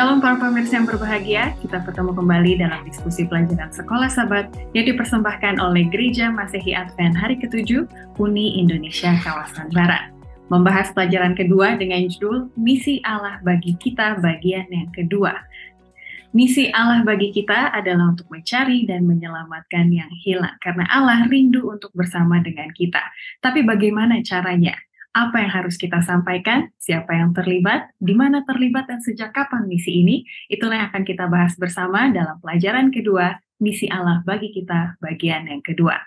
Shalom para pemirsa yang berbahagia, kita bertemu kembali dalam diskusi pelajaran Sekolah Sabat yang dipersembahkan oleh Gereja Masehi Advent Hari ke-7 Uni Indonesia Kawasan Barat. Membahas pelajaran kedua dengan judul Misi Allah bagi kita bagian yang kedua. Misi Allah bagi kita adalah untuk mencari dan menyelamatkan yang hilang, karena Allah rindu untuk bersama dengan kita. Tapi bagaimana caranya? Apa yang harus kita sampaikan, siapa yang terlibat, di mana terlibat, dan sejak kapan misi ini, itulah yang akan kita bahas bersama dalam pelajaran kedua, Misi Allah bagi kita, bagian yang kedua.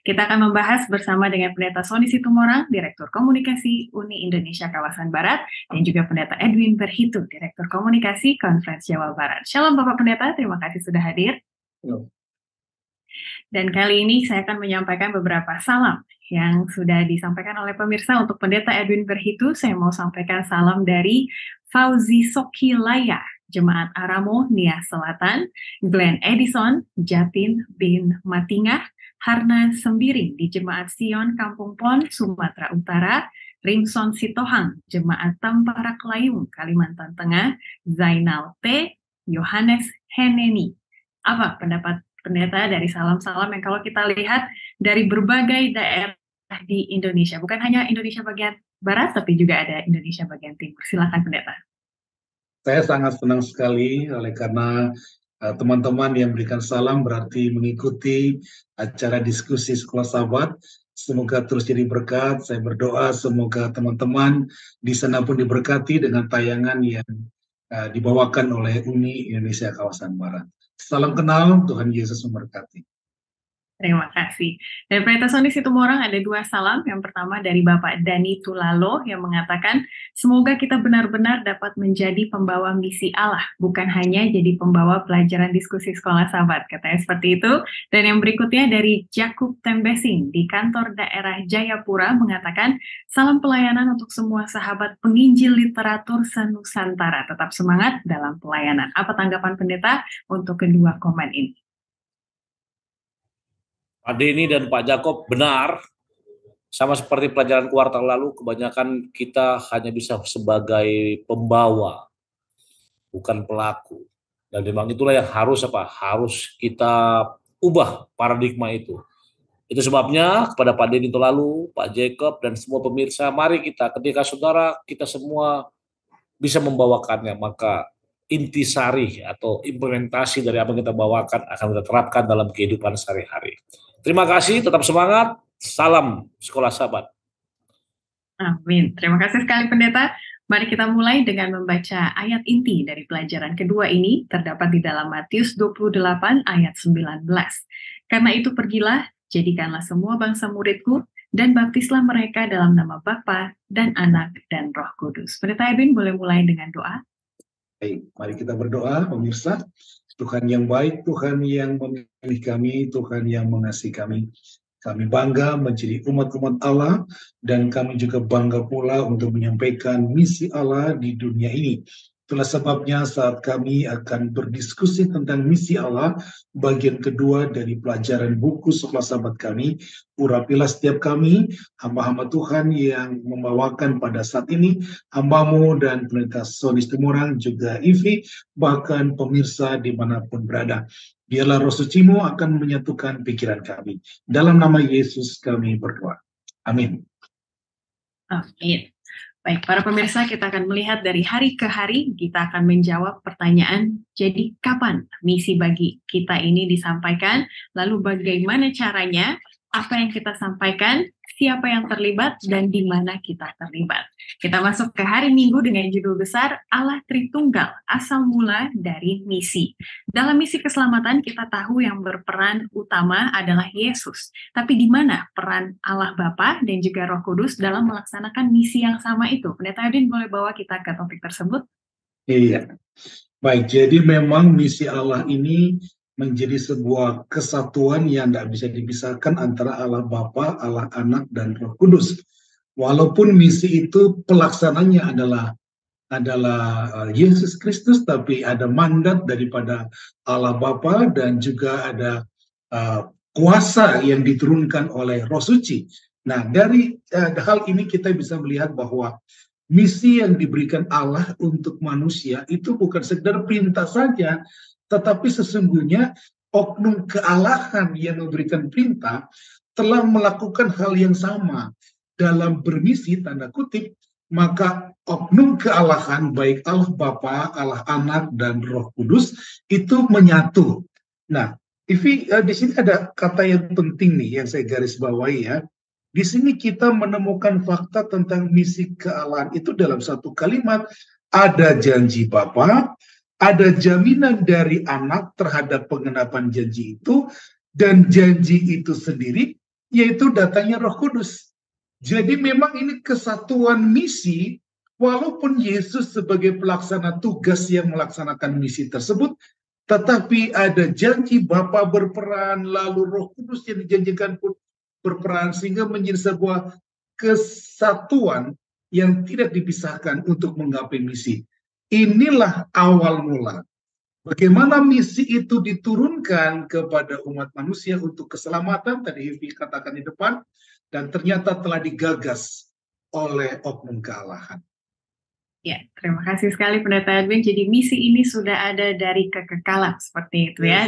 Kita akan membahas bersama dengan Pendeta Sony Situmorang, Direktur Komunikasi Uni Indonesia Kawasan Barat, dan juga Pendeta Edwin Berhitu, Direktur Komunikasi Konferensi Jawa Barat. Shalom Bapak Pendeta, terima kasih sudah hadir. Dan kali ini saya akan menyampaikan beberapa salam yang sudah disampaikan oleh pemirsa. Untuk Pendeta Edwin Berhitu, saya mau sampaikan salam dari Fauzi Sokilaya, Jemaat Aramo, Nia Selatan, Glenn Edison, Jatin bin Matingah, Harna Sembiring di Jemaat Sion Kampung Pon, Sumatera Utara, Rimson Sitohang, Jemaat Tampara Kelayung, Kalimantan Tengah, Zainal T, Yohanes Heneni. Apa pendapat Pendeta dari salam-salam yang kalau kita lihat dari berbagai daerah di Indonesia, bukan hanya Indonesia bagian Barat, tapi juga ada Indonesia bagian Timur. Silakan Pendeta. Saya sangat senang sekali oleh karena teman-teman yang memberikan salam berarti mengikuti acara diskusi Sekolah Sabat. Semoga terus jadi berkat. Saya berdoa semoga teman-teman di sana pun diberkati dengan tayangan yang dibawakan oleh Uni Indonesia Kawasan Barat. Salam kenal, Tuhan Yesus memberkati. Terima kasih. Dan Pendeta Sony Situmorang ada dua salam. Yang pertama dari Bapak Dani Tulalo yang mengatakan, semoga kita benar-benar dapat menjadi pembawa misi Allah, bukan hanya jadi pembawa pelajaran diskusi Sekolah Sabat. Katanya seperti itu. Dan yang berikutnya dari Jakub Tembesing di kantor daerah Jayapura mengatakan, salam pelayanan untuk semua sahabat penginjil literatur senusantara. Tetap semangat dalam pelayanan. Apa tanggapan Pendeta untuk kedua komen ini? Pak Denny dan Pak Jakob benar, sama seperti pelajaran kuartal lalu, kebanyakan kita hanya bisa sebagai pembawa, bukan pelaku. Dan memang itulah yang harus kita ubah paradigma itu. Itu sebabnya kepada Pak Denny lalu, Pak Jacob, dan semua pemirsa, mari ketika saudara kita semua bisa membawakannya, maka intisari atau implementasi dari apa yang kita bawakan akan kita terapkan dalam kehidupan sehari-hari. Terima kasih, tetap semangat. Salam Sekolah Sabat. Amin. Terima kasih sekali Pendeta. Mari kita mulai dengan membaca ayat inti dari pelajaran kedua ini, terdapat di dalam Matius 28 ayat 19. Karena itu pergilah, jadikanlah semua bangsa muridku, dan baptislah mereka dalam nama Bapa dan Anak dan Roh Kudus. Pendeta Edwin boleh mulai dengan doa. Baik, mari kita berdoa, pemirsa. Tuhan yang baik, Tuhan yang memilih kami, Tuhan yang mengasihi kami. Kami bangga menjadi umat-umat Allah, dan kami juga bangga pula untuk menyampaikan misi Allah di dunia ini. Itulah sebabnya saat kami akan berdiskusi tentang misi Allah, bagian kedua dari pelajaran buku Sekolah Sabat kami, urapilah setiap kami, hamba-hamba Tuhan yang membawakan pada saat ini, hambamu dan Pendeta Sony Situmorang, juga Ivi, bahkan pemirsa dimanapun berada. Biarlah Roh Suci-Mu akan menyatukan pikiran kami. Dalam nama Yesus kami berdoa. Amin. Amin. Baik, para pemirsa, kita akan melihat dari hari ke hari, kita akan menjawab pertanyaan, jadi kapan misi bagi kita ini disampaikan, lalu bagaimana caranya, apa yang kita sampaikan, siapa yang terlibat, dan di mana kita terlibat. Kita masuk ke hari Minggu dengan judul besar, Allah Tritunggal, asal mula dari misi. Dalam misi keselamatan, kita tahu yang berperan utama adalah Yesus. Tapi di mana peran Allah Bapa dan juga Roh Kudus dalam melaksanakan misi yang sama itu? Pendeta Edwin boleh bawa kita ke topik tersebut? Iya. Baik, jadi memang misi Allah ini menjadi sebuah kesatuan yang tidak bisa dipisahkan antara Allah Bapa, Allah Anak, dan Roh Kudus. Walaupun misi itu pelaksananya adalah Yesus Kristus, tapi ada mandat daripada Allah Bapa dan juga ada kuasa yang diturunkan oleh Roh Suci. Nah, dari hal ini kita bisa melihat bahwa Misi yang diberikan Allah untuk manusia itu bukan sekedar perintah saja, tetapi sesungguhnya oknum kealahan yang memberikan perintah telah melakukan hal yang sama dalam bermisi, tanda kutip, maka oknum kealahan baik Allah Bapa, Allah Anak, dan Roh Kudus itu menyatu. Nah, Ivi, di sini ada kata yang penting nih yang saya garis bawahi ya. Di sini kita menemukan fakta tentang misi kealahan itu dalam satu kalimat. Ada janji Bapa, ada jaminan dari Anak terhadap pengenapan janji itu, dan janji itu sendiri yaitu datangnya Roh Kudus. Jadi memang ini kesatuan misi, walaupun Yesus sebagai pelaksana tugas yang melaksanakan misi tersebut, tetapi ada janji Bapa berperan, lalu Roh Kudus yang dijanjikan pun berperan, sehingga menjadi sebuah kesatuan yang tidak dipisahkan untuk menggapai misi. Inilah awal mula. Bagaimana misi itu diturunkan kepada umat manusia untuk keselamatan, tadi Hivi katakan di depan, dan ternyata telah digagas oleh oknum kealahan. Ya, terima kasih sekali Pendeta Edwin. Jadi misi ini sudah ada dari kekekalan seperti itu ya,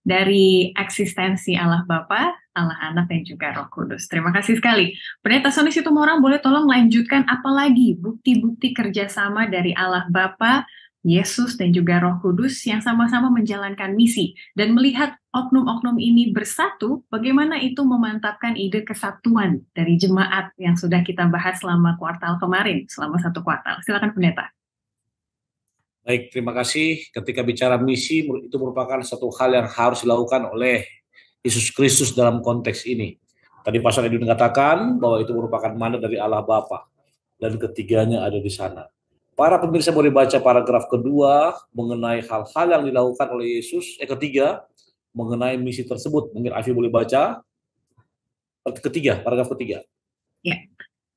dari eksistensi Allah Bapa, Allah Anak, dan juga Roh Kudus. Terima kasih sekali. Pendeta Sony Situmorang, boleh tolong lanjutkan apalagi bukti-bukti kerjasama dari Allah Bapa, Yesus, dan juga Roh Kudus yang sama-sama menjalankan misi, dan melihat oknum-oknum ini bersatu, bagaimana itu memantapkan ide kesatuan dari jemaat yang sudah kita bahas selama kuartal kemarin, selama satu kuartal. Silakan Pendeta. Baik, terima kasih. Ketika bicara misi, itu merupakan satu hal yang harus dilakukan oleh Yesus Kristus dalam konteks ini. Tadi Pastor Edwin mengatakan bahwa itu merupakan mandat dari Allah Bapa, dan ketiganya ada di sana. Para pemirsa boleh baca paragraf kedua mengenai hal-hal yang dilakukan oleh Yesus, ketiga, mengenai misi tersebut. Mungkin Afi boleh baca paragraf ketiga. Ya.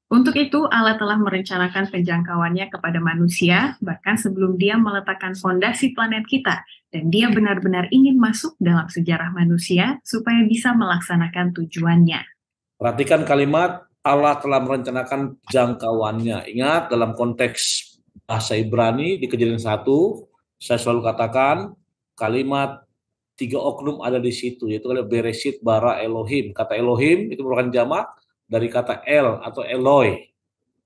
Untuk itu, Allah telah merencanakan penjangkauannya kepada manusia, bahkan sebelum Dia meletakkan fondasi planet kita, dan Dia benar-benar ingin masuk dalam sejarah manusia supaya bisa melaksanakan tujuannya. Perhatikan kalimat Allah telah merencanakan jangkauannya. Ingat, dalam konteks bahasa Ibrani di Kejadian 1, saya selalu katakan kalimat 3 oknum ada di situ, yaitu Bereshit, Bara, Elohim. Kata Elohim itu merupakan jamak dari kata El atau Eloi.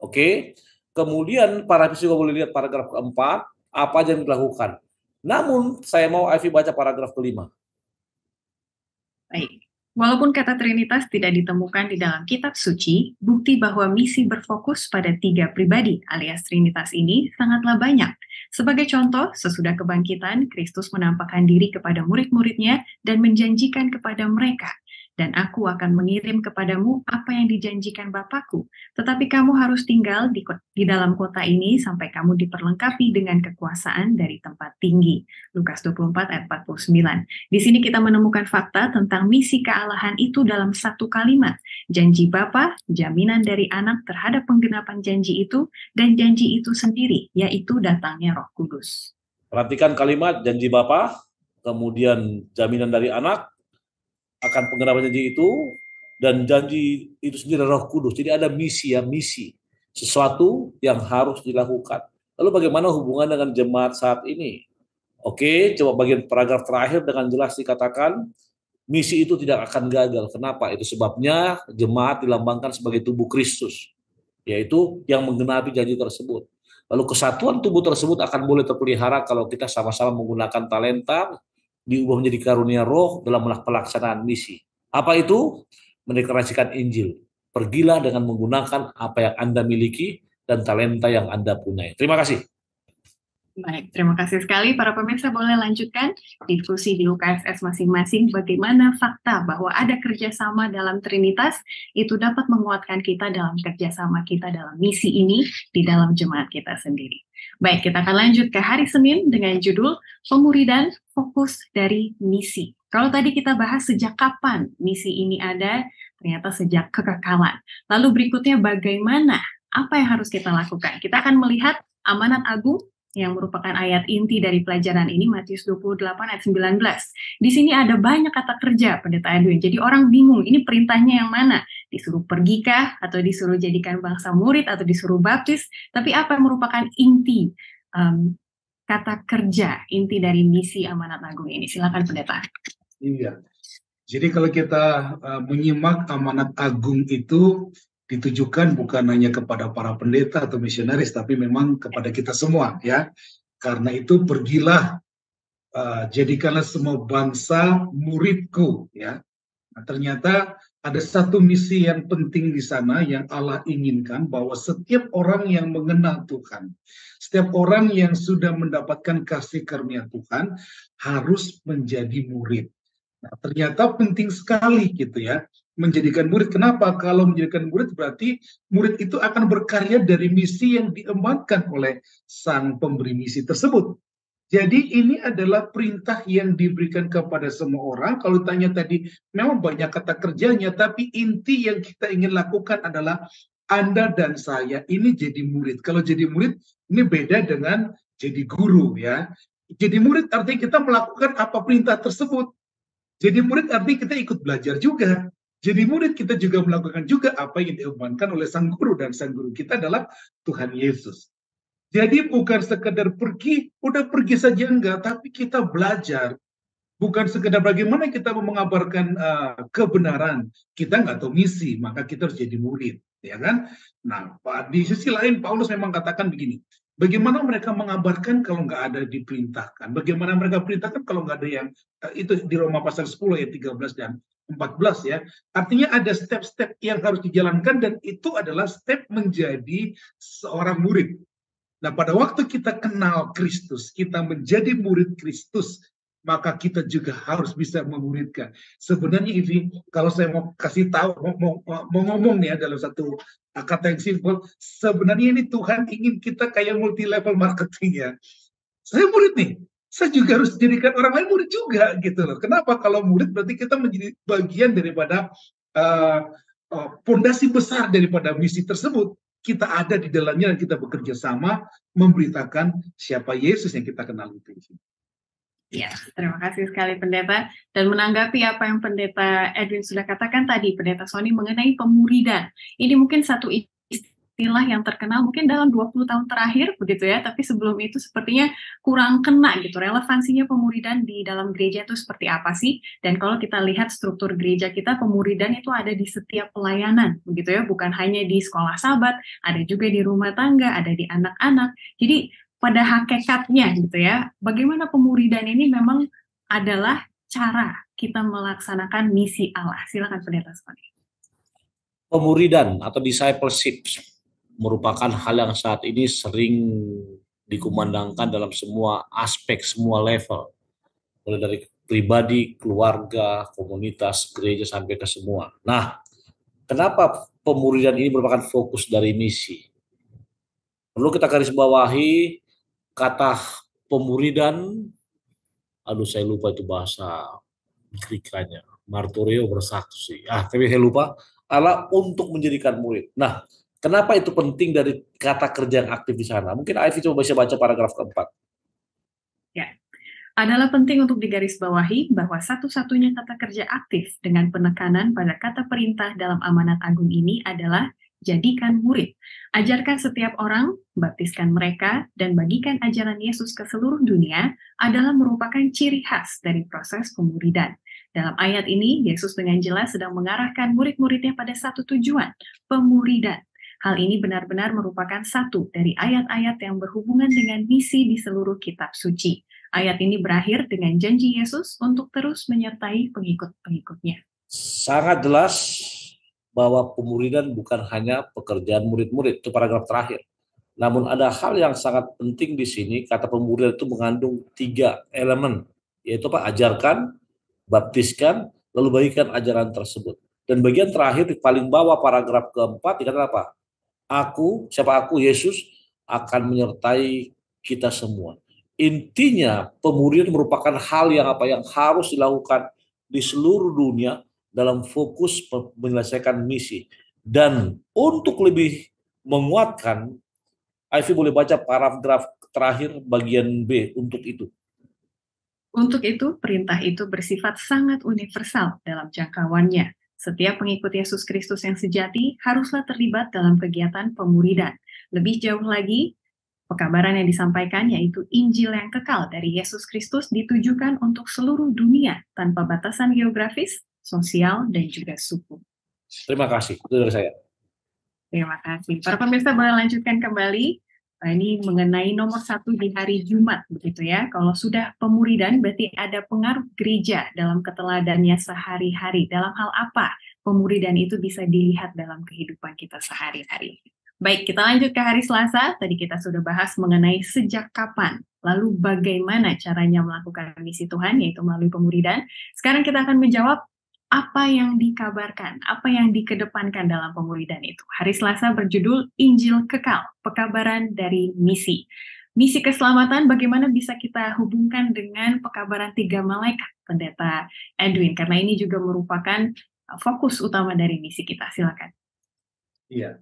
Oke. Kemudian para juga boleh lihat paragraf keempat, apa aja yang dilakukan. Namun saya mau Afi baca paragraf kelima. Baik. Walaupun kata Trinitas tidak ditemukan di dalam kitab suci, bukti bahwa misi berfokus pada 3 pribadi alias Trinitas ini sangatlah banyak. Sebagai contoh, sesudah kebangkitan, Kristus menampakkan diri kepada murid-muridnya dan menjanjikan kepada mereka, "Dan aku akan mengirim kepadamu apa yang dijanjikan Bapakku, tetapi kamu harus tinggal di dalam kota ini sampai kamu diperlengkapi dengan kekuasaan dari tempat tinggi." Lukas 24 ayat 49. Di sini kita menemukan fakta tentang misi kealahan itu dalam satu kalimat. Janji Bapa, jaminan dari Anak terhadap penggenapan janji itu, dan janji itu sendiri, yaitu datangnya Roh Kudus. Perhatikan kalimat janji Bapa, kemudian jaminan dari Anak akan pengenapan janji itu, dan janji itu sendiri Roh Kudus. Jadi ada misi, sesuatu yang harus dilakukan. Lalu bagaimana hubungan dengan jemaat saat ini? Oke, coba bagian paragraf terakhir dengan jelas dikatakan misi itu tidak akan gagal. Kenapa? Itu sebabnya jemaat dilambangkan sebagai tubuh Kristus, yaitu yang menggenapi janji tersebut. Lalu kesatuan tubuh tersebut akan boleh terpelihara kalau kita sama-sama menggunakan talenta, diubah menjadi karunia Roh dalam pelaksanaan misi. Apa itu? Mendeklarasikan Injil. Pergilah dengan menggunakan apa yang Anda miliki dan talenta yang Anda punya. Terima kasih. Baik, terima kasih sekali. Para pemirsa boleh lanjutkan diskusi di UKSS masing-masing bagaimana fakta bahwa ada kerjasama dalam Trinitas itu dapat menguatkan kita dalam kerjasama kita dalam misi ini di dalam jemaat kita sendiri. Baik, kita akan lanjut ke hari Senin dengan judul Pemuridan Fokus dari Misi. Kalau tadi kita bahas sejak kapan misi ini ada, ternyata sejak kekekalan. Lalu berikutnya bagaimana, apa yang harus kita lakukan? Kita akan melihat amanat agung yang merupakan ayat inti dari pelajaran ini, Matius 28 ayat 19. Di sini ada banyak kata kerja, Pendeta Edwin. Jadi orang bingung, ini perintahnya yang mana? Disuruh pergikah, atau disuruh jadikan bangsa murid, atau disuruh baptis, tapi apa yang merupakan inti kata kerja, inti dari misi amanat agung ini? Silakan pendeta. Iya. Jadi kalau kita menyimak amanat agung itu ditujukan bukan hanya kepada para pendeta atau misionaris, tapi memang kepada kita semua, ya. Karena itu pergilah, jadikanlah semua bangsa muridku, ya. Nah, ternyata ada satu misi yang penting di sana yang Allah inginkan, bahwa setiap orang yang mengenal Tuhan, setiap orang yang sudah mendapatkan kasih karunia Tuhan harus menjadi murid. Nah, ternyata penting sekali gitu ya, menjadikan murid. Kenapa? Kalau menjadikan murid berarti murid itu akan berkarya dari misi yang diembankan oleh sang pemberi misi tersebut. Jadi ini adalah perintah yang diberikan kepada semua orang. Kalau tanya tadi, memang banyak kata kerjanya, tapi inti yang kita ingin lakukan adalah Anda dan saya ini jadi murid. Kalau jadi murid, ini beda dengan jadi guru, ya. Jadi murid artinya kita melakukan apa perintah tersebut. Jadi murid artinya kita ikut belajar juga. Jadi murid kita juga melakukan juga apa yang diembankan oleh sang guru, dan sang guru kita adalah Tuhan Yesus. Jadi bukan sekedar pergi, udah pergi saja enggak, tapi kita belajar. Bukan sekedar bagaimana kita mengabarkan kebenaran. Kita nggak tahu misi, maka kita harus jadi murid, ya kan? Nah, di sisi lain Paulus memang katakan begini. Bagaimana mereka mengabarkan kalau nggak ada diperintahkan? Bagaimana mereka perintahkan kalau nggak ada yang itu di Roma pasal 10 ayat 13 dan 14, ya. Artinya ada step-step yang harus dijalankan, dan itu adalah step menjadi seorang murid. Nah, pada waktu kita kenal Kristus, kita menjadi murid Kristus, maka kita juga harus bisa memuridkan. Sebenarnya ini, kalau saya mau kasih tahu, mau ngomong nih ya dalam satu kata yang simpel, sebenarnya ini Tuhan ingin kita kayak multi level marketing, ya. Saya murid nih, saya juga harus jadikan orang lain murid juga gitu loh. Kenapa? Kalau murid berarti kita menjadi bagian daripada pondasi besar daripada misi tersebut. Kita ada di dalamnya dan kita bekerja sama memberitakan siapa Yesus yang kita kenal itu. Ya, terima kasih sekali pendeta. Dan menanggapi apa yang pendeta Edwin sudah katakan tadi, pendeta Sony, mengenai pemuridan. Ini mungkin satu istilah yang terkenal mungkin dalam 20 tahun terakhir begitu ya, tapi sebelum itu sepertinya kurang kena gitu. Relevansinya pemuridan di dalam gereja itu seperti apa sih? Dan kalau kita lihat struktur gereja kita, pemuridan itu ada di setiap pelayanan begitu ya, bukan hanya di sekolah sahabat, ada juga di rumah tangga, ada di anak-anak. Jadi pada hakikatnya gitu ya, bagaimana pemuridan ini memang adalah cara kita melaksanakan misi Allah. Silakan pendeta Sony. Pemuridan atau discipleship merupakan hal yang saat ini sering dikumandangkan dalam semua aspek, semua level. Mulai dari pribadi, keluarga, komunitas, gereja, sampai ke semua. Nah, kenapa pemuridan ini merupakan fokus dari misi? Perlu kita garis bawahi kata pemuridan, saya lupa itu bahasa Grekanya, martureo bersaksi. Tapi saya lupa, adalah untuk menjadikan murid. Nah, kenapa itu penting dari kata kerja yang aktif di sana? Mungkin Ivy coba baca paragraf keempat. Ya, adalah penting untuk digarisbawahi bahwa satu-satunya kata kerja aktif dengan penekanan pada kata perintah dalam amanat agung ini adalah jadikan murid. Ajarkan setiap orang, baptiskan mereka, dan bagikan ajaran Yesus ke seluruh dunia adalah merupakan ciri khas dari proses pemuridan. Dalam ayat ini, Yesus dengan jelas sedang mengarahkan murid-muridnya pada satu tujuan, pemuridan. Hal ini benar-benar merupakan satu dari ayat-ayat yang berhubungan dengan misi di seluruh kitab suci. Ayat ini berakhir dengan janji Yesus untuk terus menyertai pengikut-pengikutnya. Sangat jelas bahwa pemuridan bukan hanya pekerjaan murid-murid, itu paragraf terakhir. Namun ada hal yang sangat penting di sini, kata pemuridan itu mengandung 3 elemen, yaitu ajarkan, baptiskan, lalu bagikan ajaran tersebut. Dan bagian terakhir di paling bawah paragraf keempat dikatakan apa? Siapa aku, Yesus, akan menyertai kita semua. Intinya pemuridan merupakan hal yang harus dilakukan di seluruh dunia dalam fokus menyelesaikan misi. Dan untuk lebih menguatkan, Ivy boleh baca paragraf terakhir bagian B untuk itu. Untuk itu, perintah itu bersifat sangat universal dalam jangkauannya. Setiap pengikut Yesus Kristus yang sejati haruslah terlibat dalam kegiatan pemuridan. Lebih jauh lagi, pekabaran yang disampaikan yaitu Injil yang kekal dari Yesus Kristus ditujukan untuk seluruh dunia tanpa batasan geografis, sosial, dan juga suku. Terima kasih, itu dari saya. Terima kasih. Para pemirsa boleh lanjutkan kembali. Nah, ini mengenai nomor 1 di hari Jumat, begitu ya. Kalau sudah pemuridan, berarti ada pengaruh gereja dalam keteladannya sehari-hari. Dalam hal apa pemuridan itu bisa dilihat dalam kehidupan kita sehari-hari. Baik, kita lanjut ke hari Selasa. Tadi kita sudah bahas mengenai sejak kapan, lalu bagaimana caranya melakukan misi Tuhan, yaitu melalui pemuridan. Sekarang kita akan menjawab apa yang dikabarkan, apa yang dikedepankan dalam pemuridan itu. Hari Selasa berjudul Injil Kekal, pekabaran dari misi. Misi keselamatan bagaimana bisa kita hubungkan dengan pekabaran 3 malaikat, Pendeta Edwin, karena ini juga merupakan fokus utama dari misi kita. Silakan. Iya.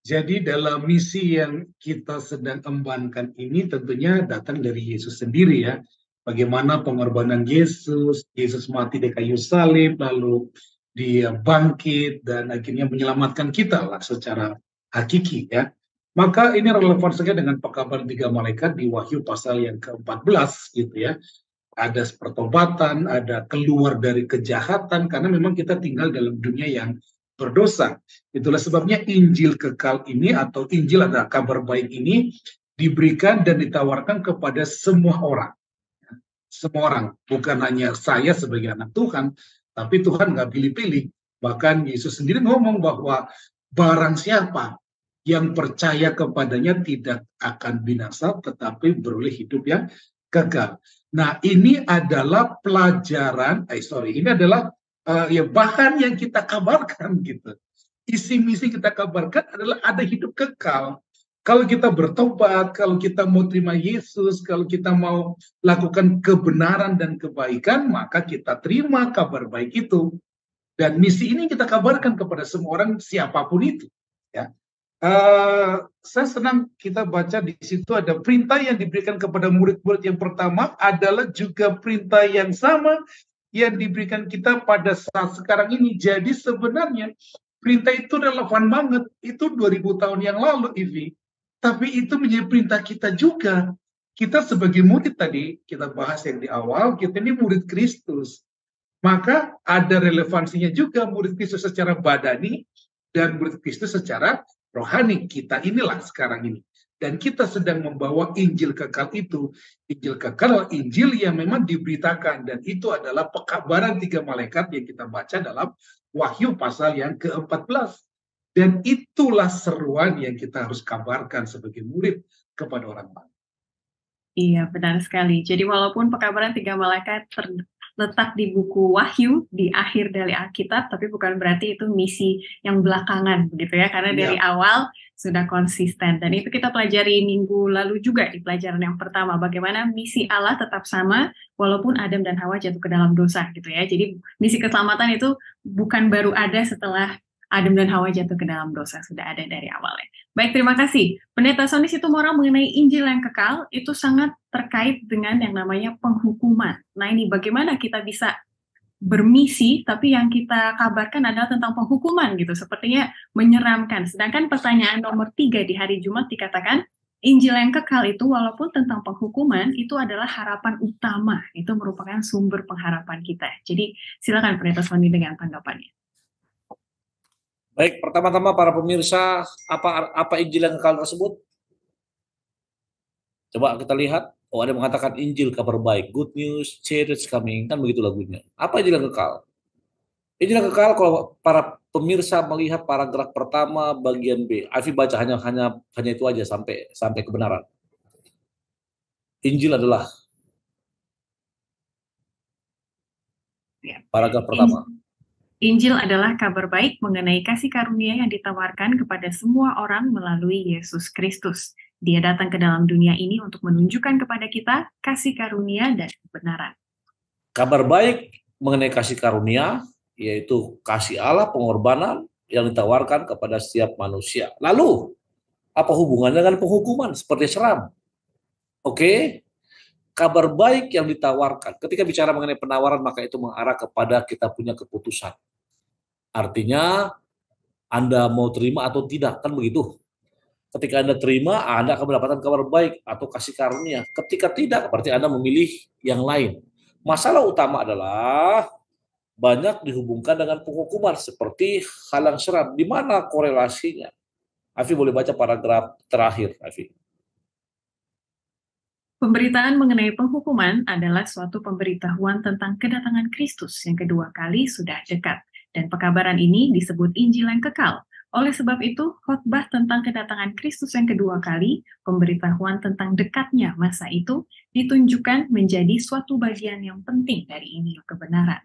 Jadi dalam misi yang kita sedang embankan ini tentunya datang dari Yesus sendiri ya. Bagaimana pengorbanan Yesus, Yesus mati di kayu salib, lalu dia bangkit dan akhirnya menyelamatkan kita lah secara hakiki ya. Maka ini relevan sekali dengan pekabaran 3 malaikat di Wahyu pasal yang ke-14 gitu ya. Ada pertobatan, ada keluar dari kejahatan karena memang kita tinggal dalam dunia yang berdosa. Itulah sebabnya Injil kekal ini atau Injil adalah kabar baik ini diberikan dan ditawarkan kepada semua orang. Semua orang, bukan hanya saya sebagai anak Tuhan, tapi Tuhan nggak pilih-pilih. Bahkan Yesus sendiri ngomong bahwa barang siapa yang percaya kepadanya tidak akan binasa, tetapi beroleh hidup yang kekal. Nah, ini adalah pelajaran, ini adalah ya bahan yang kita kabarkan gitu. Isi misi kita kabarkan adalah ada hidup kekal. Kalau kita bertobat, kalau kita mau terima Yesus, kalau kita mau lakukan kebenaran dan kebaikan, maka kita terima kabar baik itu. Dan misi ini kita kabarkan kepada semua orang siapapun itu. Ya. Saya senang kita baca di situ ada perintah yang diberikan kepada murid-murid yang pertama adalah juga perintah yang sama yang diberikan kita pada saat sekarang ini. Jadi sebenarnya perintah itu relevan banget. Itu 2000 tahun yang lalu, Ivi. Tapi itu menjadi perintah kita juga. Kita sebagai murid tadi, kita bahas yang di awal, kita ini murid Kristus. Maka ada relevansinya juga murid Kristus secara badani dan murid Kristus secara rohani. Kita inilah sekarang ini. Dan kita sedang membawa Injil kekal itu. Injil kekal, Injil yang memang diberitakan. Dan itu adalah pekabaran 3 malaikat yang kita baca dalam Wahyu pasal yang ke-14. Dan itulah seruan yang kita harus kabarkan sebagai murid kepada orang lain. Iya, benar sekali. Jadi walaupun pekabaran 3 malaikat terletak di buku Wahyu, di akhir dari Alkitab, tapi bukan berarti itu misi yang belakangan, begitu ya. Karena dari awal sudah konsisten. Dan itu kita pelajari minggu lalu juga di pelajaran yang pertama. Bagaimana misi Allah tetap sama, walaupun Adam dan Hawa jatuh ke dalam dosa, gitu ya. Jadi misi keselamatan itu bukan baru ada setelah Adam dan Hawa jatuh ke dalam dosa, sudah ada dari awalnya. Baik, terima kasih. Pendeta Sony Situmorang mengenai Injil yang kekal, itu sangat terkait dengan yang namanya penghukuman. Nah ini bagaimana kita bisa bermisi, tapi yang kita kabarkan adalah tentang penghukuman gitu, sepertinya menyeramkan. Sedangkan pertanyaan nomor 3 di hari Jumat dikatakan, Injil yang kekal itu walaupun tentang penghukuman, itu adalah harapan utama, itu merupakan sumber pengharapan kita. Jadi silakan Pendeta Sony dengan tanggapannya. Baik, pertama-tama para pemirsa, apa Injil yang kekal tersebut? Coba kita lihat. Oh, ada yang mengatakan Injil kabar baik, good news, chariots coming, kan begitu lagunya. Apa Injil yang kekal? Injil yang kekal kalau para pemirsa melihat paragraf pertama bagian B. Afi baca hanya itu aja sampai kebenaran. Injil adalah paragraf pertama. Injil adalah kabar baik mengenai kasih karunia yang ditawarkan kepada semua orang melalui Yesus Kristus. Dia datang ke dalam dunia ini untuk menunjukkan kepada kita kasih karunia dan kebenaran. Kabar baik mengenai kasih karunia, yaitu kasih Allah, pengorbanan yang ditawarkan kepada setiap manusia. Lalu, apa hubungannya dengan penghukuman? Seperti seram. Oke? Kabar baik yang ditawarkan. Ketika bicara mengenai penawaran, maka itu mengarah kepada kita punya keputusan. Artinya Anda mau terima atau tidak, kan begitu. Ketika Anda terima, Anda akan mendapatkan kabar baik atau kasih karunia. Ketika tidak, berarti Anda memilih yang lain. Masalah utama adalah banyak dihubungkan dengan penghukuman seperti halang seram. Di mana korelasinya? Afi boleh baca paragraf terakhir, Afi. Pemberitaan mengenai penghukuman adalah suatu pemberitahuan tentang kedatangan Kristus yang kedua kali sudah dekat. Dan pekabaran ini disebut Injil yang kekal. Oleh sebab itu, khotbah tentang kedatangan Kristus yang kedua kali, pemberitahuan tentang dekatnya masa itu, ditunjukkan menjadi suatu bagian yang penting dari Injil kebenaran.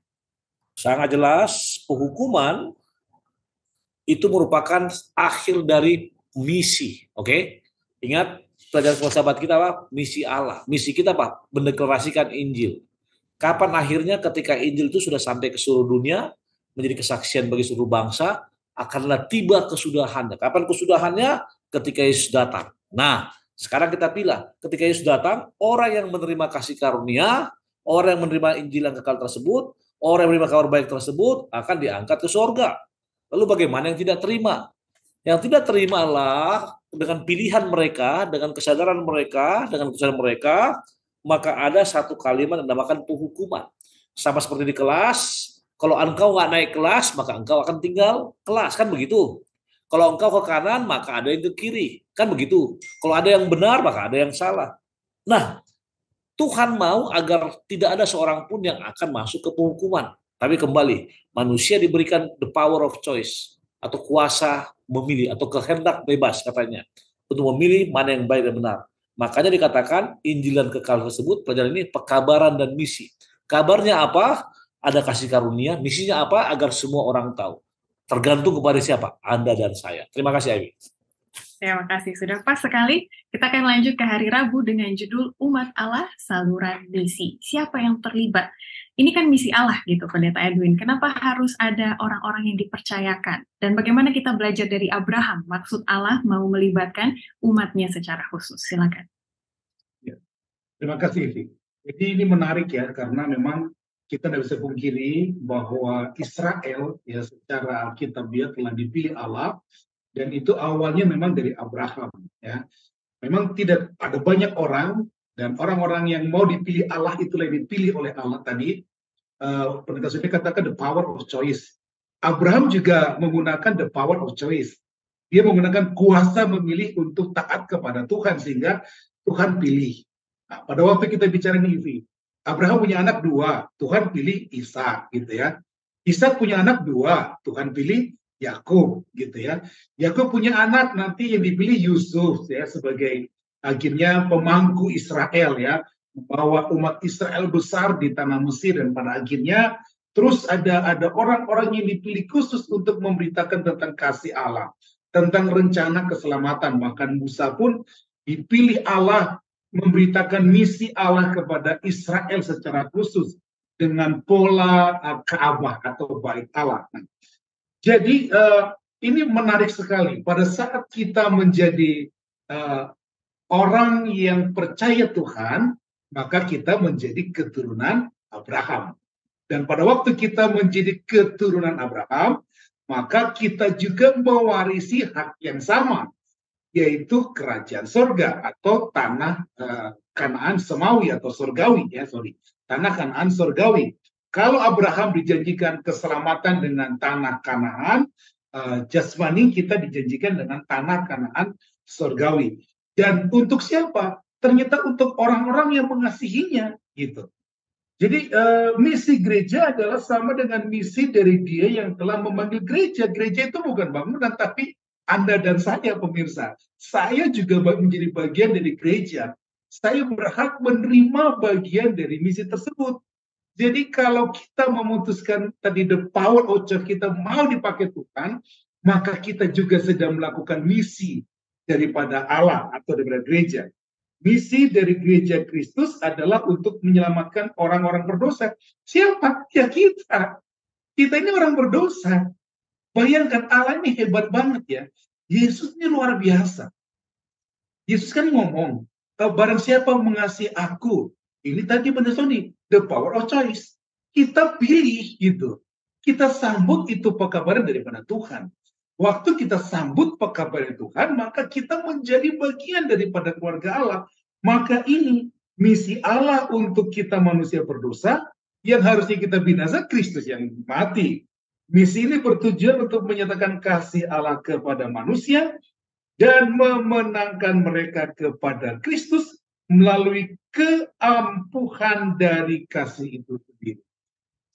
Sangat jelas, penghukuman itu merupakan akhir dari misi. Oke? Ingat, pelajaran sahabat kita apa? Misi Allah. Misi kita apa? Mendeklarasikan Injil. Kapan akhirnya? Ketika Injil itu sudah sampai ke seluruh dunia, menjadi kesaksian bagi seluruh bangsa, akanlah tiba kesudahannya. Kapan kesudahannya? Ketika Yesus datang. Nah, sekarang kita pilih. Ketika Yesus datang, orang yang menerima kasih karunia, orang yang menerima Injil yang kekal tersebut, orang yang menerima kabar baik tersebut akan diangkat ke surga. Lalu bagaimana yang tidak terima? Yang tidak terimalah dengan pilihan mereka, dengan kesadaran mereka, maka ada satu kalimat yang dinamakan penghukuman. Sama seperti di kelas, kalau engkau nggak naik kelas, maka engkau akan tinggal kelas, kan begitu. Kalau engkau ke kanan, maka ada yang ke kiri, kan begitu. Kalau ada yang benar, maka ada yang salah. Nah, Tuhan mau agar tidak ada seorang pun yang akan masuk ke penghukuman. Tapi kembali, manusia diberikan the power of choice, atau kuasa memilih, atau kehendak bebas katanya, untuk memilih mana yang baik dan benar. Makanya dikatakan Injil dan kekal tersebut, pelajaran ini pekabaran dan misi. Kabarnya apa? Ada kasih karunia. Misinya apa? Agar semua orang tahu. Tergantung kepada siapa? Anda dan saya. Terima kasih, Amy. Terima kasih, sudah pas sekali. Kita akan lanjut ke hari Rabu dengan judul Umat Allah Saluran Misi. Siapa yang terlibat? Ini kan misi Allah gitu, Pendeta Edwin. Kenapa harus ada orang-orang yang dipercayakan? Dan bagaimana kita belajar dari Abraham? Maksud Allah mau melibatkan umatnya secara khusus. Silakan. Ya. Terima kasih, Ivi. Jadi ini menarik ya, karena memang kita tidak bisa pungkiri bahwa Israel ya secara Alkitabiah telah dipilih Allah, dan itu awalnya memang dari Abraham ya. Memang tidak ada banyak orang, dan orang-orang yang mau dipilih Allah itulah yang dipilih oleh Allah tadi. Pendeta Sufi katakan the power of choice. Abraham juga menggunakan the power of choice. Dia menggunakan kuasa memilih untuk taat kepada Tuhan sehingga Tuhan pilih. Nah, pada waktu kita bicara ini, Abraham punya anak 2, Tuhan pilih Ishak gitu ya. Ishak punya anak 2, Tuhan pilih Yakub gitu ya. Yakub punya anak nanti yang dipilih Yusuf ya sebagai akhirnya pemangku Israel ya, membawa umat Israel besar di tanah Mesir, dan pada akhirnya terus ada orang-orang yang dipilih khusus untuk memberitakan tentang kasih Allah, tentang rencana keselamatan. Bahkan Musa pun dipilih Allah memberitakan misi Allah kepada Israel secara khusus dengan pola Ka'bah atau Bait Allah. Jadi ini menarik sekali. Pada saat kita menjadi orang yang percaya Tuhan, maka kita menjadi keturunan Abraham. Dan pada waktu kita menjadi keturunan Abraham, maka kita juga mewarisi hak yang sama, yaitu kerajaan surga atau tanah Kanaan Semawi atau surgawi ya, tanah Kanaan surgawi. Kalau Abraham dijanjikan keselamatan dengan tanah Kanaan, jasmani kita dijanjikan dengan tanah Kanaan surgawi. Dan untuk siapa? Ternyata untuk orang-orang yang mengasihinya gitu. Jadi misi gereja adalah sama dengan misi dari Dia yang telah memanggil gereja. Gereja itu bukan bangunan, tapi Anda dan saya pemirsa. Saya juga menjadi bagian dari gereja. Saya berhak menerima bagian dari misi tersebut. Jadi kalau kita memutuskan tadi the power of church kita mau dipakai Tuhan, maka kita juga sedang melakukan misi daripada Allah atau daripada gereja. Misi dari gereja Kristus adalah untuk menyelamatkan orang-orang berdosa. Siapa? Ya kita. Kita ini orang berdosa. Bayangkan, Allah ini hebat banget ya. Yesus ini luar biasa. Yesus kan ngomong, barang siapa mengasihi aku, ini tadi benar Sony, the power of choice. Kita pilih gitu. kita sambut itu pekabaran daripada Tuhan. Waktu kita sambut pekabaran Tuhan, maka kita menjadi bagian daripada keluarga Allah. Maka ini misi Allah untuk kita manusia berdosa, yang harusnya kita binasa, Kristus yang mati. Misi ini bertujuan untuk menyatakan kasih Allah kepada manusia dan memenangkan mereka kepada Kristus melalui keampuhan dari kasih itu sendiri.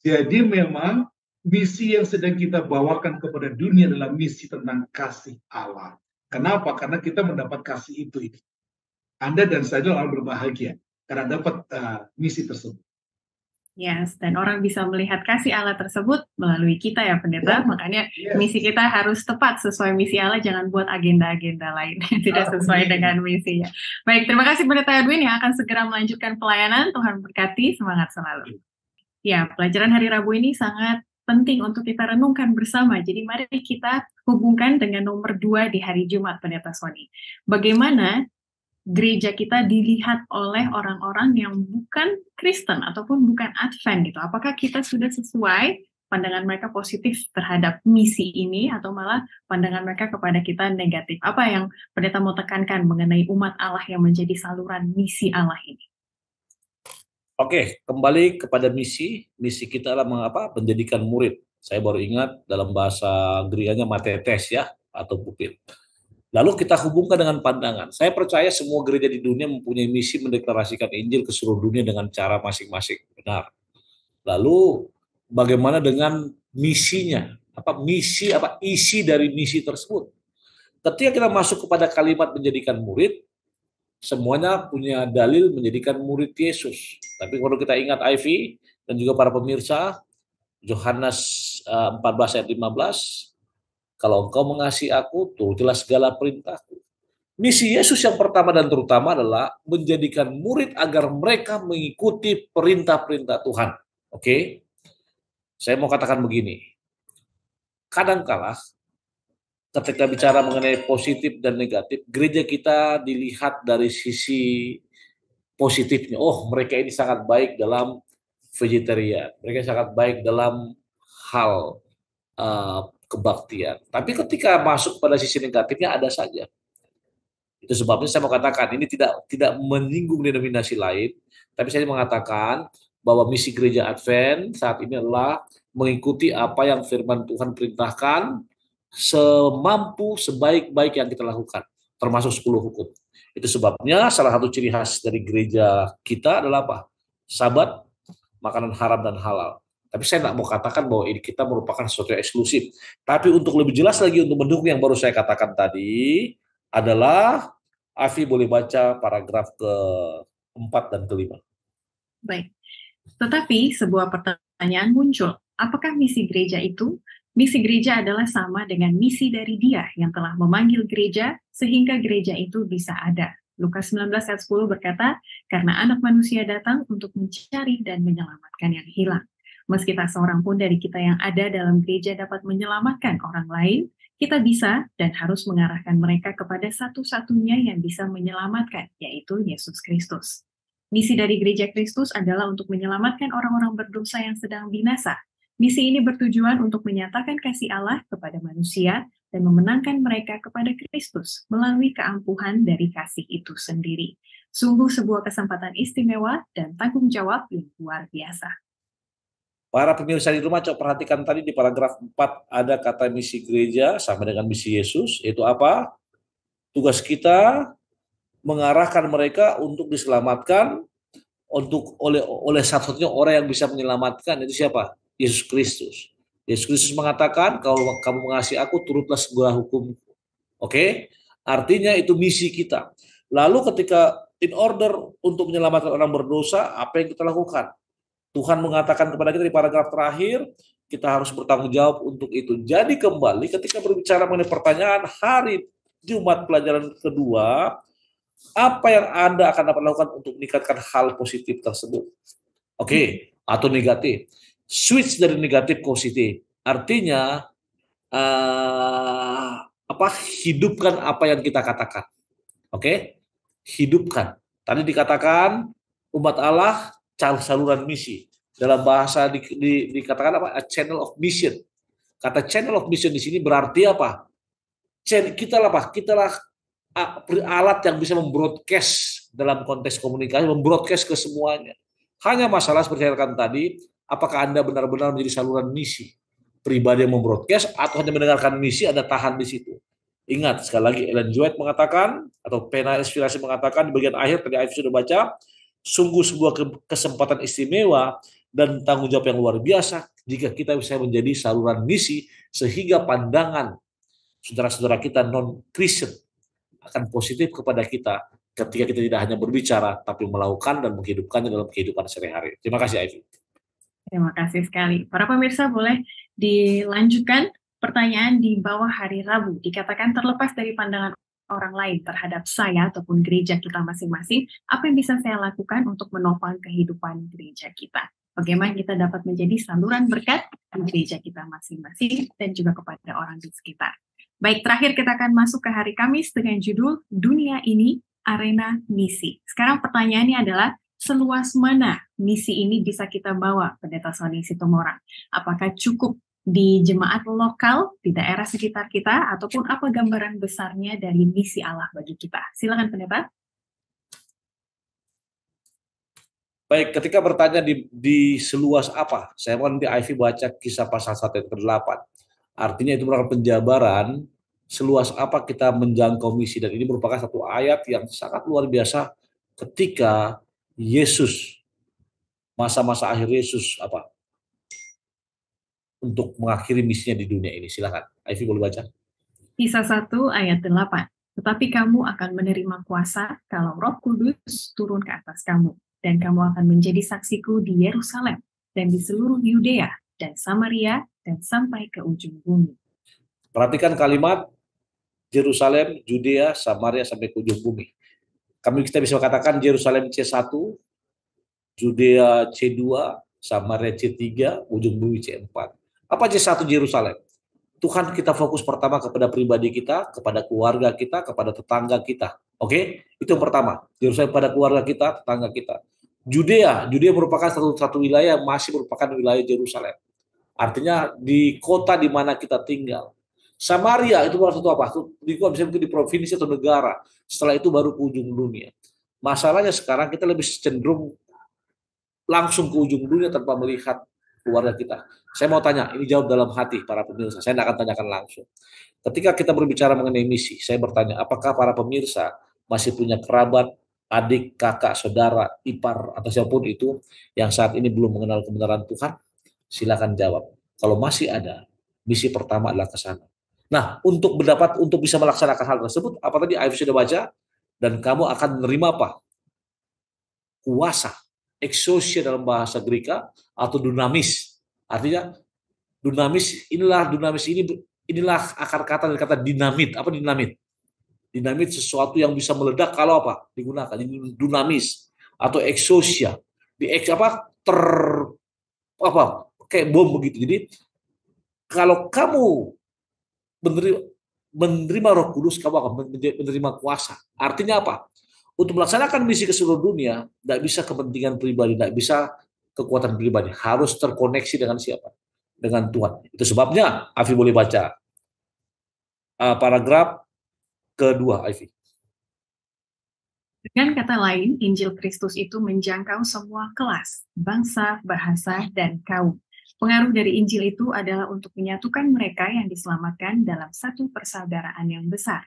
Jadi memang misi yang sedang kita bawakan kepada dunia adalah misi tentang kasih Allah. Kenapa? Karena kita mendapat kasih itu. Anda dan saya orang berbahagia karena dapat misi tersebut. Yes, dan orang bisa melihat kasih Allah tersebut melalui kita ya Pendeta. Makanya misi kita harus tepat sesuai misi Allah, jangan buat agenda-agenda lain yang tidak sesuai dengan misinya. Baik, terima kasih Pendeta Edwin yang akan segera melanjutkan pelayanan. Tuhan berkati, semangat selalu. Ya, pelajaran hari Rabu ini sangat penting untuk kita renungkan bersama. Jadi mari kita hubungkan dengan nomor 2 di hari Jumat, Pendeta Sony. Bagaimana gereja kita dilihat oleh orang-orang yang bukan Kristen ataupun bukan Advent gitu. Apakah kita sudah sesuai pandangan mereka positif terhadap misi ini atau malah pandangan mereka kepada kita negatif? Apa yang Pendeta mau tekankan mengenai umat Allah yang menjadi saluran misi Allah ini? Oke, kembali kepada misi. Misi kita adalah menjadikan murid. Saya baru ingat dalam bahasa Gerikanya matetes ya, atau pupil. Lalu kita hubungkan dengan pandangan. Saya percaya semua gereja di dunia mempunyai misi mendeklarasikan Injil ke seluruh dunia dengan cara masing-masing. Benar. Lalu bagaimana dengan misinya? Isi dari misi tersebut? Ketika kita masuk kepada kalimat menjadikan murid, semuanya punya dalil menjadikan murid Yesus. Tapi kalau kita ingat Ivy dan juga para pemirsa, Yohanes 14 ayat 15, kalau engkau mengasihi aku, turutilah segala perintahku. Misi Yesus yang pertama dan terutama adalah menjadikan murid agar mereka mengikuti perintah-perintah Tuhan. Oke? Saya mau katakan begini. Kadangkala ketika bicara mengenai positif dan negatif, gereja kita dilihat dari sisi positifnya. Oh, mereka ini sangat baik dalam vegetarian. Mereka sangat baik dalam hal kebaktian. Tapi ketika masuk pada sisi negatifnya ada saja. Itu sebabnya saya mau katakan ini tidak menyinggung denominasi lain, tapi saya mengatakan bahwa misi gereja Advent saat ini adalah mengikuti apa yang firman Tuhan perintahkan semampu sebaik-baik yang kita lakukan, termasuk 10 hukum. Itu sebabnya salah satu ciri khas dari gereja kita adalah apa? Sabat, makanan haram dan halal. Tapi saya tidak mau katakan bahwa ini kita merupakan sesuatu yang eksklusif. Tapi untuk lebih jelas lagi untuk mendukung yang baru saya katakan tadi adalah Afi boleh baca paragraf ke-4 dan ke-5. Baik. Tetapi sebuah pertanyaan muncul. Apakah misi gereja itu? Misi gereja adalah sama dengan misi dari Dia yang telah memanggil gereja sehingga gereja itu bisa ada. Lukas 19 ayat 10 berkata, karena anak manusia datang untuk mencari dan menyelamatkan yang hilang. Meski tak seorang pun dari kita yang ada dalam gereja dapat menyelamatkan orang lain, kita bisa dan harus mengarahkan mereka kepada satu-satunya yang bisa menyelamatkan, yaitu Yesus Kristus. Misi dari gereja Kristus adalah untuk menyelamatkan orang-orang berdosa yang sedang binasa. Misi ini bertujuan untuk menyatakan kasih Allah kepada manusia dan memenangkan mereka kepada Kristus melalui keampuhan dari kasih itu sendiri. Sungguh sebuah kesempatan istimewa dan tanggung jawab yang luar biasa. Para pemirsa di rumah, coba perhatikan tadi di paragraf 4 ada kata misi gereja sama dengan misi Yesus, yaitu apa? Tugas kita mengarahkan mereka untuk diselamatkan oleh satu-satunya orang yang bisa menyelamatkan, itu siapa? Yesus Kristus. Yesus Kristus mengatakan, kalau kamu mengasihi aku, turutlah segala hukum. Oke? Artinya itu misi kita. Lalu ketika in order untuk menyelamatkan orang berdosa, apa yang kita lakukan? Tuhan mengatakan kepada kita di paragraf terakhir, kita harus bertanggung jawab untuk itu. Jadi kembali ketika berbicara mengenai pertanyaan hari Jumat pelajaran kedua, apa yang Anda akan dapat lakukan untuk meningkatkan hal positif tersebut? Oke, atau negatif. Switch dari negatif ke positif. Artinya hidupkan apa yang kita katakan. Oke? Hidupkan. Tadi dikatakan umat Allah saluran misi. Dalam bahasa dikatakan apa? A channel of mission. Kata channel of mission di sini berarti apa? Kita lah apa? Kita lah alat yang bisa membroadcast dalam konteks komunikasi, membroadcast ke semuanya. Hanya masalah seperti yang katakan tadi, apakah Anda benar-benar menjadi saluran misi pribadi yang membroadcast atau hanya mendengarkan misi, Anda tahan di situ. Ingat, sekali lagi Ellen White mengatakan, atau Pena Inspirasi mengatakan di bagian akhir, tadi Aif sudah baca, sungguh sebuah kesempatan istimewa dan tanggung jawab yang luar biasa jika kita bisa menjadi saluran misi sehingga pandangan saudara-saudara kita non-Kristen akan positif kepada kita ketika kita tidak hanya berbicara, tapi melakukan dan menghidupkannya dalam kehidupan sehari-hari. Terima kasih, Ivy. Terima kasih sekali. Para pemirsa boleh dilanjutkan pertanyaan di bawah hari Rabu. Dikatakan terlepas dari pandangan orang lain terhadap saya ataupun gereja kita masing-masing, apa yang bisa saya lakukan untuk menopang kehidupan gereja kita? Bagaimana kita dapat menjadi saluran berkat di gereja kita masing-masing dan juga kepada orang di sekitar. Baik, terakhir kita akan masuk ke hari Kamis dengan judul Dunia Ini Arena Misi. Sekarang pertanyaannya adalah, seluas mana misi ini bisa kita bawa, Pendeta Sony Sitomorang? Apakah cukup di jemaat lokal di daerah sekitar kita, ataupun apa gambaran besarnya dari misi Allah bagi kita? Silakan, Pendeta. Baik, ketika bertanya di seluas apa, saya mau nanti Ivy baca Kisah pasal 1 ayat ke-8. Artinya itu merupakan penjabaran seluas apa kita menjangkau misi, dan ini merupakan satu ayat yang sangat luar biasa ketika Yesus, masa-masa akhir Yesus apa untuk mengakhiri misinya di dunia ini. Silakan, Ivy boleh baca. Kisah 1 ayat 8. Tetapi kamu akan menerima kuasa kalau Roh Kudus turun ke atas kamu, dan kamu akan menjadi saksiku di Yerusalem dan di seluruh Yudea dan Samaria dan sampai ke ujung bumi. Perhatikan kalimat Yerusalem, Yudea, Samaria sampai ke ujung bumi. Kita bisa katakan Yerusalem C1, Yudea C2, Samaria C3, ujung bumi C4. Apa C1 Yerusalem? Tuhan, kita fokus pertama kepada pribadi kita, kepada keluarga kita, kepada tetangga kita. Oke? Itu yang pertama. Yerusalem pada keluarga kita, tetangga kita. Judea merupakan satu wilayah yang masih merupakan wilayah Yerusalem. Artinya di kota di mana kita tinggal. Samaria itu baru satu apa? Bisa di provinsi atau negara. Setelah itu baru ke ujung dunia. Masalahnya sekarang kita lebih cenderung langsung ke ujung dunia tanpa melihat keluarga kita. Saya mau tanya, ini jawab dalam hati para pemirsa. Saya tidak akan tanyakan langsung. Ketika kita berbicara mengenai misi, saya bertanya, apakah para pemirsa masih punya kerabat, adik, kakak, saudara, ipar, atau siapapun itu yang saat ini belum mengenal kebenaran Tuhan? Silakan jawab. Kalau masih ada, misi pertama adalah ke sana. Nah, untuk bisa melaksanakan hal tersebut, apa tadi Aif sudah baca, dan kamu akan menerima apa? Kuasa, exousia dalam bahasa Greka, atau dunamis. Artinya dunamis inilah akar kata dari kata dinamit. Apa dinamit? Dinamit sesuatu yang bisa meledak kalau apa? Digunakan. Ini dunamis atau exousia. Kayak bom begitu. Jadi kalau kamu menerima Roh Kudus, kamu akan menerima kuasa. Artinya apa? Untuk melaksanakan misi ke seluruh dunia, tidak bisa kepentingan pribadi, tidak bisa kekuatan pribadi, harus terkoneksi dengan siapa? Dengan Tuhan. Itu sebabnya Afi boleh baca paragraf kedua, Afi. Dengan kata lain, Injil Kristus itu menjangkau semua kelas, bangsa, bahasa, dan kaum. Pengaruh dari Injil itu adalah untuk menyatukan mereka yang diselamatkan dalam satu persaudaraan yang besar.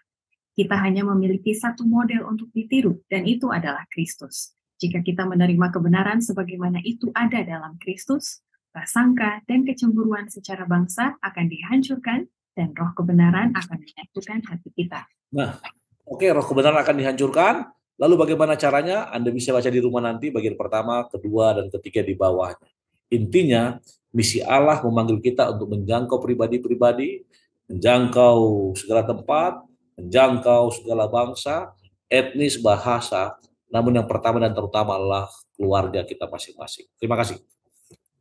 Kita hanya memiliki satu model untuk ditiru, dan itu adalah Kristus. Jika kita menerima kebenaran sebagaimana itu ada dalam Kristus, prasangka dan kecemburuan secara bangsa akan dihancurkan, dan roh kebenaran akan menyatukan hati kita. Nah, oke, roh kebenaran akan dihancurkan. Lalu bagaimana caranya? Anda bisa baca di rumah nanti bagian pertama, kedua, dan ketiga di bawahnya. Intinya, misi Allah memanggil kita untuk menjangkau pribadi-pribadi, menjangkau segala tempat, menjangkau segala bangsa, etnis, bahasa. Namun yang pertama dan terutama adalah keluarga kita masing-masing. Terima kasih.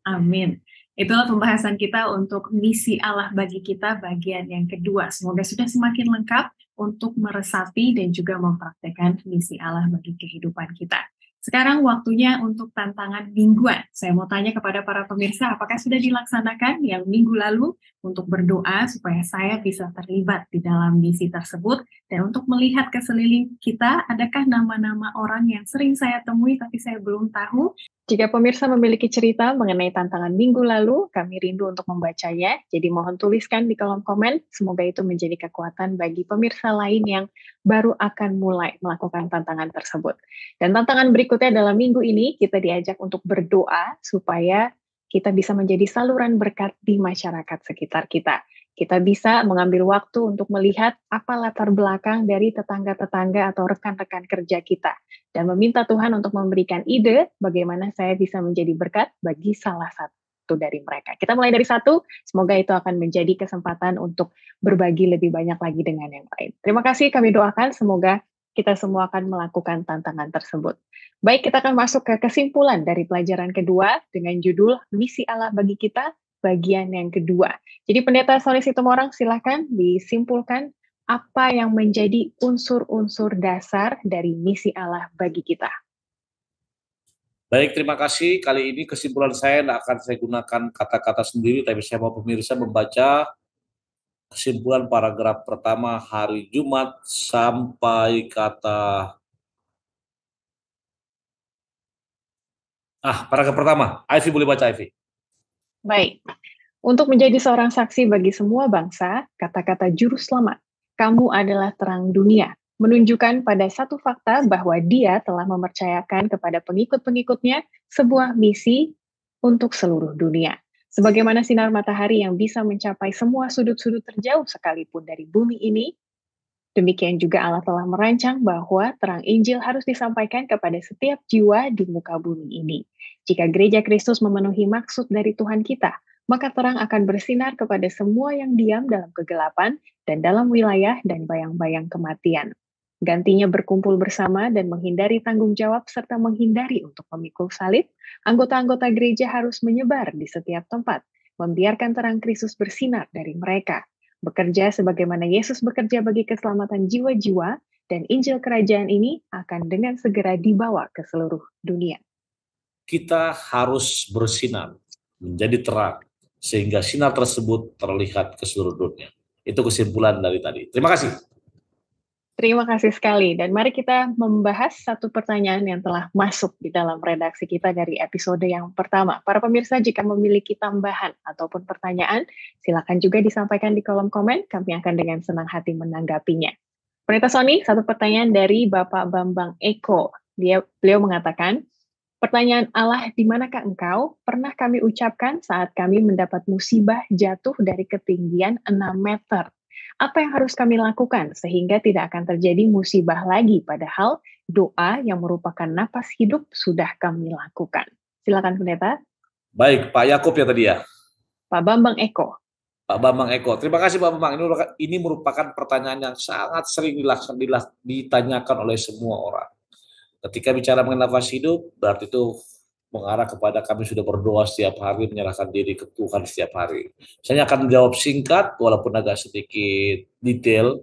Amin. Itulah pembahasan kita untuk misi Allah bagi kita bagian yang kedua. Semoga sudah semakin lengkap untuk meresapi dan juga mempraktekkan misi Allah bagi kehidupan kita. Sekarang waktunya untuk tantangan mingguan. Saya mau tanya kepada para pemirsa, apakah sudah dilaksanakan yang minggu lalu untuk berdoa supaya saya bisa terlibat di dalam misi tersebut? Dan untuk melihat ke sekeliling kita, adakah nama-nama orang yang sering saya temui tapi saya belum tahu? Jika pemirsa memiliki cerita mengenai tantangan minggu lalu, kami rindu untuk membacanya. Jadi mohon tuliskan di kolom komen, semoga itu menjadi kekuatan bagi pemirsa lain yang baru akan mulai melakukan tantangan tersebut. Dan tantangan berikutnya dalam minggu ini, kita diajak untuk berdoa supaya kita bisa menjadi saluran berkat di masyarakat sekitar kita. Kita bisa mengambil waktu untuk melihat apa latar belakang dari tetangga-tetangga atau rekan-rekan kerja kita. Dan meminta Tuhan untuk memberikan ide bagaimana saya bisa menjadi berkat bagi salah satu dari mereka. Kita mulai dari satu, semoga itu akan menjadi kesempatan untuk berbagi lebih banyak lagi dengan yang lain. Terima kasih, kami doakan semoga kita semua akan melakukan tantangan tersebut. Baik, kita akan masuk ke kesimpulan dari pelajaran kedua dengan judul Misi Allah bagi kita, bagian yang kedua. Jadi Pendeta Sony Situmorang, silakan disimpulkan apa yang menjadi unsur-unsur dasar dari misi Allah bagi kita. Baik, terima kasih. Kali ini kesimpulan saya tidak akan saya gunakan kata-kata sendiri, tapi saya mau pemirsa membaca kesimpulan paragraf pertama hari Jumat sampai kata paragraf pertama. Ivy boleh baca, Ivy. Baik. Untuk menjadi seorang saksi bagi semua bangsa, kata-kata juru selamat, kamu adalah terang dunia, menunjukkan pada satu fakta bahwa dia telah mempercayakan kepada pengikut-pengikutnya sebuah misi untuk seluruh dunia. Sebagaimana sinar matahari yang bisa mencapai semua sudut-sudut terjauh sekalipun dari bumi ini, demikian juga Allah telah merancang bahwa terang Injil harus disampaikan kepada setiap jiwa di muka bumi ini. Jika gereja Kristus memenuhi maksud dari Tuhan kita, maka terang akan bersinar kepada semua yang diam dalam kegelapan dan dalam wilayah dan bayang-bayang kematian. Gantinya berkumpul bersama dan menghindari tanggung jawab serta menghindari untuk memikul salib, anggota-anggota gereja harus menyebar di setiap tempat, membiarkan terang Kristus bersinar dari mereka, bekerja sebagaimana Yesus bekerja bagi keselamatan jiwa-jiwa, dan Injil Kerajaan ini akan dengan segera dibawa ke seluruh dunia. Kita harus bersinar, menjadi terang, sehingga sinar tersebut terlihat ke seluruh dunia. Itu kesimpulan dari tadi. Terima kasih. Terima kasih sekali. Dan mari kita membahas satu pertanyaan yang telah masuk di dalam redaksi kita dari episode yang pertama. Para pemirsa, jika memiliki tambahan ataupun pertanyaan, silakan juga disampaikan di kolom komen. Kami akan dengan senang hati menanggapinya. Pendeta Sony, satu pertanyaan dari Bapak Bambang Eko. Beliau mengatakan, pertanyaan Allah, di manakah engkau? Pernah kami ucapkan saat kami mendapat musibah jatuh dari ketinggian 6 meter. Apa yang harus kami lakukan sehingga tidak akan terjadi musibah lagi, padahal doa yang merupakan napas hidup sudah kami lakukan. Silakan Pendeta. Baik, Pak Yakub ya tadi ya. Pak Bambang Eko. Pak Bambang Eko, terima kasih Pak Bambang. Ini merupakan pertanyaan yang sangat sering ditanyakan oleh semua orang. Ketika bicara mengenai nafas hidup, berarti itu mengarah kepada kami sudah berdoa setiap hari, menyerahkan diri ke Tuhan setiap hari. Saya akan menjawab singkat, walaupun agak sedikit detail.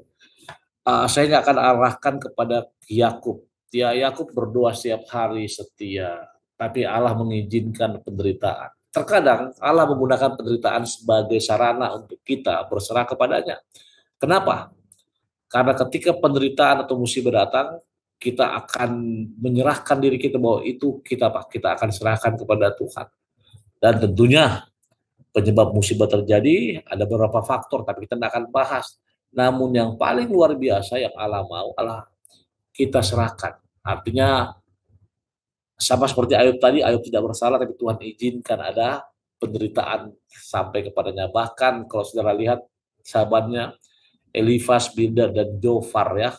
Saya nggak akan arahkan kepada Yakub. Yakub berdoa setiap hari setia, tapi Allah mengizinkan penderitaan. Terkadang Allah menggunakan penderitaan sebagai sarana untuk kita berserah kepadanya. Kenapa? Karena ketika penderitaan atau musibah datang, kita akan menyerahkan diri kita bahwa itu kita akan serahkan kepada Tuhan. Dan tentunya penyebab musibah terjadi ada beberapa faktor, tapi kita tidak akan bahas. Namun yang paling luar biasa yang Allah mau, Allah kita serahkan. Artinya sama seperti Ayub tadi, Ayub tidak bersalah, tapi Tuhan izinkan ada penderitaan sampai kepadanya. Bahkan kalau saudara lihat sahabatnya Elifas, Bildad, dan Zofar ya.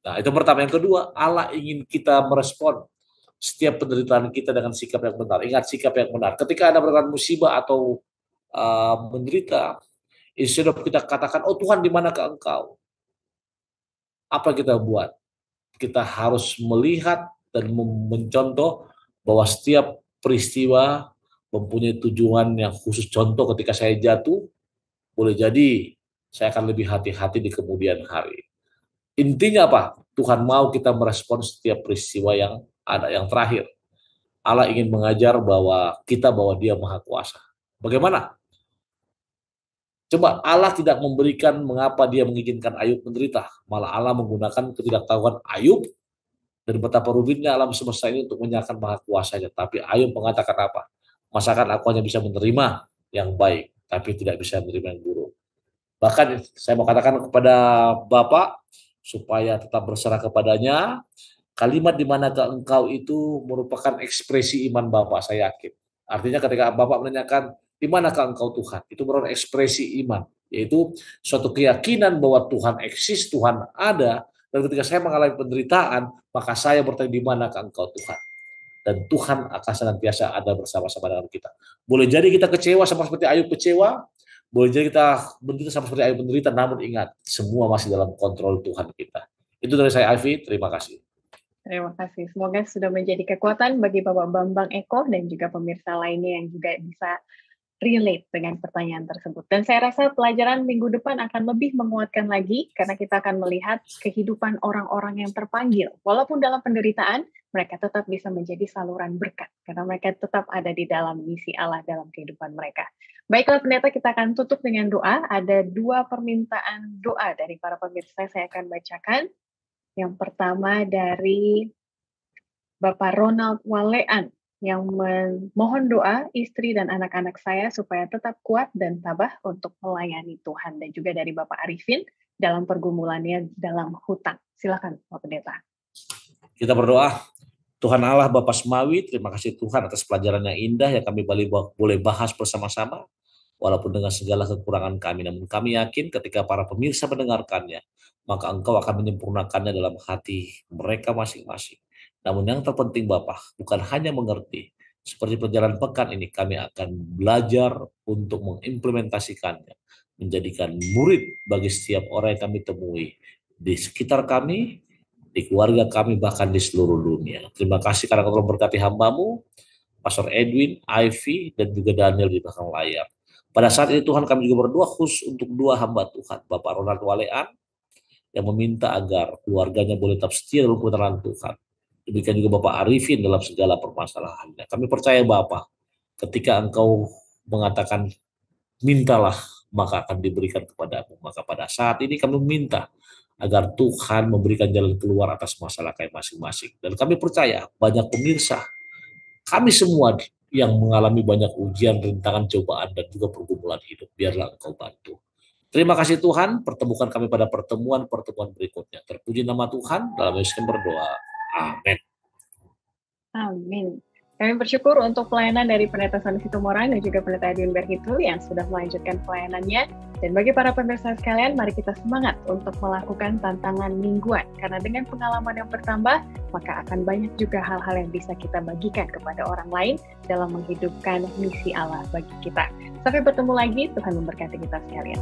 Nah, itu pertama. Yang kedua, Allah ingin kita merespon setiap penderitaan kita dengan sikap yang benar. Ingat, sikap yang benar. Ketika ada berkat musibah atau menderita, instead of kita katakan, oh Tuhan di manakah engkau? Apa kita buat? Kita harus melihat dan mencontoh bahwa setiap peristiwa mempunyai tujuan yang khusus. Contoh, ketika saya jatuh, boleh jadi saya akan lebih hati-hati di kemudian hari. Intinya apa? Tuhan mau kita merespon setiap peristiwa yang ada yang terakhir. Allah ingin mengajar bahwa Dia Maha Kuasa. Bagaimana? Coba Allah tidak memberikan mengapa Dia mengizinkan Ayub menderita. Malah Allah menggunakan ketidaktahuan Ayub dan betapa rumitnya alam semesta ini untuk menyatakan Maha Kuasanya. Tapi Ayub mengatakan apa? Masakan aku hanya bisa menerima yang baik, tapi tidak bisa menerima yang buruk. Bahkan saya mau katakan kepada Bapak, supaya tetap berserah kepadanya, kalimat di manakah engkau itu merupakan ekspresi iman Bapak, saya yakin. Artinya ketika Bapak menanyakan, di manakah engkau Tuhan? Itu merupakan ekspresi iman, yaitu suatu keyakinan bahwa Tuhan eksis, Tuhan ada, dan ketika saya mengalami penderitaan, maka saya bertanya, di manakah engkau Tuhan? Dan Tuhan akan senantiasa ada bersama-sama dengan kita. Boleh jadi kita kecewa sama seperti Ayub kecewa, boleh jadi kita menderita sama seperti Ayub menderita, namun ingat, semua masih dalam kontrol Tuhan kita. Itu dari saya, Ivy. Terima kasih. Terima kasih. Semoga sudah menjadi kekuatan bagi Bapak Bambang Eko dan juga pemirsa lainnya yang juga bisa relate dengan pertanyaan tersebut. Dan saya rasa pelajaran minggu depan akan lebih menguatkan lagi karena kita akan melihat kehidupan orang-orang yang terpanggil. Walaupun dalam penderitaan, mereka tetap bisa menjadi saluran berkat karena mereka tetap ada di dalam misi Allah dalam kehidupan mereka. Baiklah pendeta, kita akan tutup dengan doa. Ada 2 permintaan doa dari para pemirsa, saya akan bacakan. Yang pertama dari Bapak Ronald Walean yang memohon doa istri dan anak-anak saya supaya tetap kuat dan tabah untuk melayani Tuhan. Dan juga dari Bapak Arifin dalam pergumulannya dalam hutang. Silakan Bapak Pendeta. Kita berdoa. Tuhan Allah Bapa Semawi, terima kasih Tuhan atas pelajaran yang indah yang kami boleh bahas bersama-sama. Walaupun dengan segala kekurangan kami, namun kami yakin ketika para pemirsa mendengarkannya, maka Engkau akan menyempurnakannya dalam hati mereka masing-masing. Namun yang terpenting Bapak, bukan hanya mengerti, seperti perjalanan pekan ini kami akan belajar untuk mengimplementasikannya, menjadikan murid bagi setiap orang yang kami temui di sekitar kami, di keluarga kami, bahkan di seluruh dunia. Terima kasih karena Kau memberkati hamba-Mu, Pastor Edwin, Ivy, dan juga Daniel di belakang layar. Pada saat ini Tuhan kami juga berdoa khusus untuk 2 hamba Tuhan, Bapak Ronald Walean yang meminta agar keluarganya boleh tetap setia dalam kebenaran Tuhan. Demikian juga Bapak Arifin dalam segala permasalahannya. Kami percaya Bapak, ketika Engkau mengatakan mintalah maka akan diberikan kepadamu. Maka pada saat ini kami minta agar Tuhan memberikan jalan keluar atas masalah kami masing-masing. Dan kami percaya banyak pemirsa, kami semua yang mengalami banyak ujian, rintangan, cobaan, dan juga pergumulan hidup. Biarlah Engkau bantu. Terima kasih Tuhan, pertemukan kami pada pertemuan-pertemuan berikutnya. Terpuji nama Tuhan, dalam Yesus kami berdoa. Amin. Amin. Kami bersyukur untuk pelayanan dari Pendeta Sony Situmorang dan juga Pendeta Edwin Berhitu yang sudah melanjutkan pelayanannya. Dan bagi para pemirsa sekalian, mari kita semangat untuk melakukan tantangan mingguan. Karena dengan pengalaman yang bertambah, maka akan banyak juga hal-hal yang bisa kita bagikan kepada orang lain dalam menghidupkan misi Allah bagi kita. Sampai bertemu lagi, Tuhan memberkati kita sekalian.